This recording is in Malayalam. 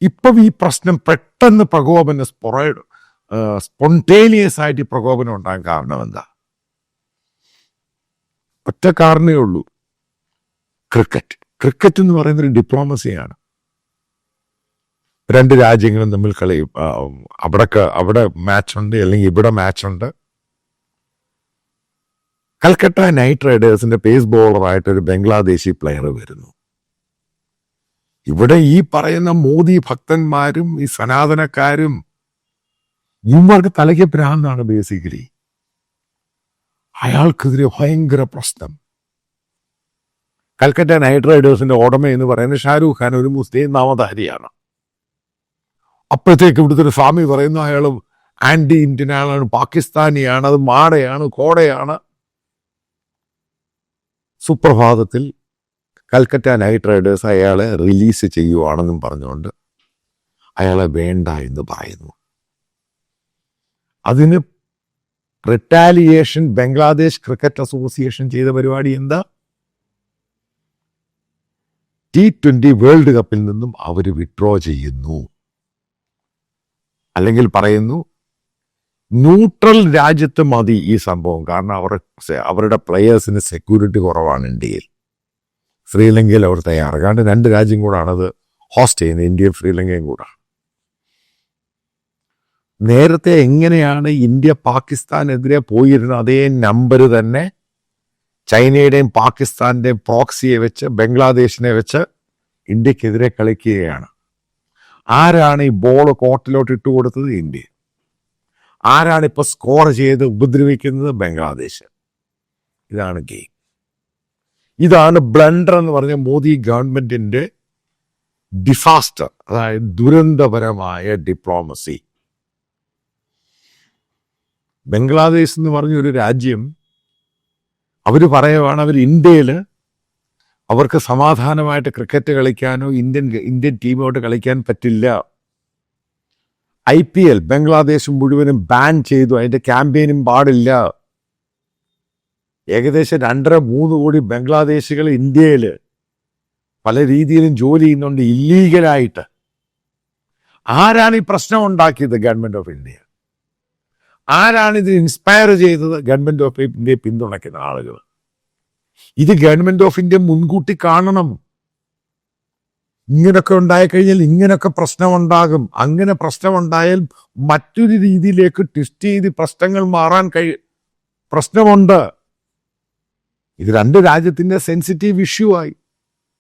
ഇപ്പം ഈ പ്രശ്നം പെട്ടെന്ന് പ്രകോപനം സ്പോണ്ടേനിയസ് ആയിട്ട് പ്രകോപനം ഉണ്ടാകാൻ കാരണം എന്താ? ഒറ്റ കാരണമേ ഉള്ളൂ, ക്രിക്കറ്റ് എന്ന് പറയുന്നൊരു ഡിപ്ലോമസിയാണ്. രണ്ട് രാജ്യങ്ങളും തമ്മിൽ അവിടെ മാച്ചുണ്ട്, അല്ലെങ്കിൽ ഇവിടെ മാച്ചുണ്ട്. കൽക്കട്ട നൈറ്റ് റൈഡേഴ്സിന്റെ പേസ് ബോളറായിട്ടൊരു ബംഗ്ലാദേശി പ്ലെയർ വരുന്നു. ഇവിടെ ഈ പറയുന്ന മോദി ഭക്തന്മാരും ഈ സനാതനക്കാരും ഇവർക്ക് തലയ്ക്ക് ഭ്രാന്താണ് ബേസിക്കലി. അയാൾക്കെതിരെ ഭയങ്കര പ്രശ്നം. കൽക്കട്ട നൈറ്റ് റൈഡേഴ്സിന്റെ ഉടമ എന്ന് പറയുന്നത് ഷാരൂഖ് ഖാൻ ഒരു മുസ്ലിം നാമധാരിയാണ്. അപ്പോഴത്തേക്ക് ഇവിടുത്തെ ഒരു സ്വാമി പറയുന്നു അയാൾ ആന്റി ഇന്ത്യൻ ആളാണ്, പാകിസ്ഥാനിയാണ്, അത് മാടയാണ്, കോടയാണ്. സുപ്രഭാതത്തിൽ കൽക്കറ്റ നൈറ്റ് റൈഡേഴ്സ് അയാളെ റിലീസ് ചെയ്യുവാണെന്നും പറഞ്ഞുകൊണ്ട് അയാളെ വേണ്ട എന്ന് പറയുന്നു. അതിന് റിട്ടാലിയേഷൻ ബംഗ്ലാദേശ് ക്രിക്കറ്റ് അസോസിയേഷൻ ചെയ്ത പരിപാടി എന്താ? T20 വേൾഡ് കപ്പിൽ നിന്നും അവർ വിഡ്രോ ചെയ്യുന്നു. അല്ലെങ്കിൽ പറയുന്നു ന്യൂട്രൽ രാജ്യത്ത് മതി ഈ സംഭവം, കാരണം അവരുടെ പ്ലെയേഴ്സിന് സെക്യൂരിറ്റി കുറവാണ് ഇന്ത്യയിൽ. ശ്രീലങ്കയിൽ അവർ തയ്യാറാണ്, കാരണം രണ്ട് രാജ്യം കൂടാണത് ഹോസ്റ്റ് ചെയ്യുന്നത്, ഇന്ത്യയും ശ്രീലങ്കയും കൂടാണ്. നേരത്തെ എങ്ങനെയാണ് ഇന്ത്യ പാകിസ്ഥാനെതിരെ പോയിരുന്ന അതേ നമ്പർ തന്നെ ചൈനയുടെയും പാകിസ്ഥാന്റെയും പ്രോക്സിയെ വെച്ച് ബംഗ്ലാദേശിനെ വെച്ച് ഇന്ത്യക്കെതിരെ കളിക്കുകയാണ്. ആരാണ് ഈ ബോൾ കോർട്ടിലോട്ട് ഇട്ട് കൊടുത്തത്? ഇന്ത്യ. ആരാണ് ഇപ്പൊ സ്കോർ ചെയ്ത് ഉപദ്രവിക്കുന്നത്? ബംഗ്ലാദേശ്. ഇതാണ് ഗെയിം. ഇതാണ് ബ്ലണ്ടർ എന്ന് പറഞ്ഞ മോദി ഗവൺമെന്റിന്റെ ഡിസാസ്റ്റർ, അതായത് ദുരന്തപരമായ ഡിപ്ലോമസി. ബംഗ്ലാദേശ് എന്ന് പറഞ്ഞൊരു രാജ്യം അവർ പറയുവാണ് അവർ ഇന്ത്യയിൽ അവർക്ക് സമാധാനമായിട്ട് ക്രിക്കറ്റ് കളിക്കാനോ ഇന്ത്യൻ ടീമോട്ട് കളിക്കാൻ പറ്റില്ല. IPL ബംഗ്ലാദേശ് മുഴുവനും ബാൻ ചെയ്തു, അതിന്റെ ക്യാമ്പയിനും പാടില്ല. ഏകദേശം 2.5-3 കോടി ബംഗ്ലാദേശികൾ ഇന്ത്യയിൽ പല രീതിയിലും ജോലി ചെയ്യുന്നുണ്ട് ഇല്ലീഗലായിട്ട്. ആരാണ് ഈ പ്രശ്നം ഉണ്ടാക്കിയത്? Government of India. ആരാണ് ഇത് ഇൻസ്പയർ ചെയ്തത്? ഗവൺമെന്റ് ഓഫ് ഇന്ത്യയെ പിന്തുണയ്ക്കുന്ന ആളുകൾ. ഇത് ഗവൺമെന്റ് ഓഫ് ഇന്ത്യ മുൻകൂട്ടി കാണണം. ഇങ്ങനൊക്കെ ഉണ്ടായിക്കഴിഞ്ഞാൽ ഇങ്ങനൊക്കെ പ്രശ്നമുണ്ടാകും. അങ്ങനെ പ്രശ്നമുണ്ടായാൽ മറ്റൊരു രീതിയിലേക്ക് ട്വിസ്റ്റ് ചെയ്ത് പ്രശ്നങ്ങൾ മാറാൻ പ്രശ്നമുണ്ട്. ഇത് രണ്ട് രാജ്യത്തിന്റെ സെൻസിറ്റീവ് ഇഷ്യൂ ആയി.